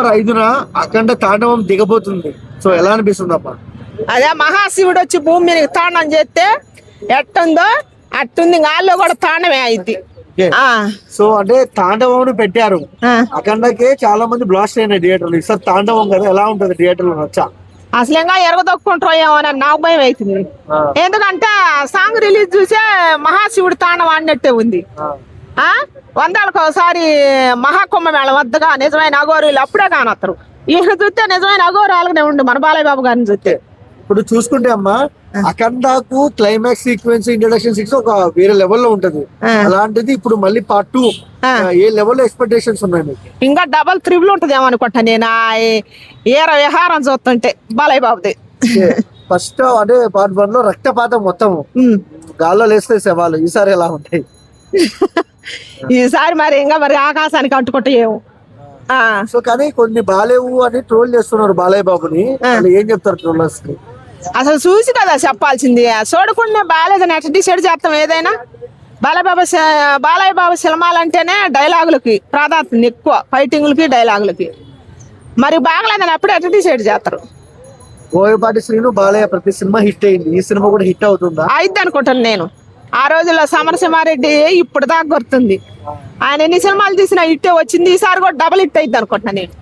5న అఖండ తాండవం దిగబోతుంది. సో ఎలా అనిపిస్తుంది అమ్మా? అదే మహాశివుడు వచ్చి భూమి మీద తాండం చేస్తే ఎట్టుందో అట్టుంది, గాల్లో కూడా తాండమే అయింది. సో అంటే తాండవం పెట్టారు, అఖండకే చాలా మంది బ్లాస్ట్ అయిన థియేటర్లు. ఈసారి తాండవం కదా, ఎలా ఉంటది థియేటర్ లో? నచ్చా అసలు ఇంకా ఎరగదొక్కుంటారేమో అని నాకు భయం అవుతుంది. ఎందుకంటే సాంగ్ రిలీజ్ చూసే మహాశివుడు తాండవం ఆడినట్టే ఉంది. వందలకు ఒకసారి మహాకుంభమేళం వద్దగా నిజమైన అఘోరీలు అప్పుడే కానొస్తారు. ఈయన చూస్తే నిజమైన అఘోరాలుగానే ఉండు మన బాలయ్య బాబు గారిని చూస్తే. ఇప్పుడు చూసుకుంటే అమ్మా, అఖండాకు క్లైమాక్స్ సీక్వెన్స్, ఇంట్రడక్షన్ సీక్వెన్స్ ఒక వేరే లెవెల్లో ఉంటది. అలాంటిది ఇప్పుడు మళ్ళీ పార్ట్ 2 ఏ లెవెల్లో ఎక్స్పెక్టేషన్స్ ఉన్నాయి మీకు? ఇంకా డబల్ త్రిబుల్ ఉంటది ఏమనుకుంటా నేను ఏర విహారం చూస్తుంటే బాలయ్య బాబుది. ఫస్ట్ అంటే పార్ట్ 1 లో రక్తపాతం మొత్తం గాల్లో లేస్తే శవాలు. ఈసారి ఎలా ఉంటాయి? ఈసారి మరి ఆకాశానికి అంటుకుంటాయేమో. సో కానీ కొన్ని బాలేవు అని ట్రోల్ చేస్తున్నారు బాలయ్య బాబుని. ఏం చెప్తారు ట్రోలర్స్ కి? అసలు చూసి కదా చెప్పాల్సింది, చూడకుండా బాలేదని ఎట్లా డిసైడ్ చేస్తాం ఏదైనా. బాలయ్య బాబు సినిమాలంటేనే డైలాగులకి ప్రాధాన్యత ఎక్కువ, ఫైటింగ్లకి డైలాగులకి. మరి బాగలేదని అప్పుడే ఎట్లా డిసైడ్ చేస్తారు? బోయపాటి శ్రీను బాలయ్య ప్రతి సినిమా హిట్ అయింది, ఈ సినిమా కూడా హిట్ అవుతుందా? అయిద్ది అనుకుంటాను నేను. ఆ రోజుల్లో సమరసింహారెడ్డి ఇప్పుడు దాకా గుర్తుంది. ఆయన ఎన్ని సినిమాలు తీసినా హిట్టే వచ్చింది. ఈసారి కూడా డబుల్ హిట్ అయింది అనుకుంటున్నా నేను.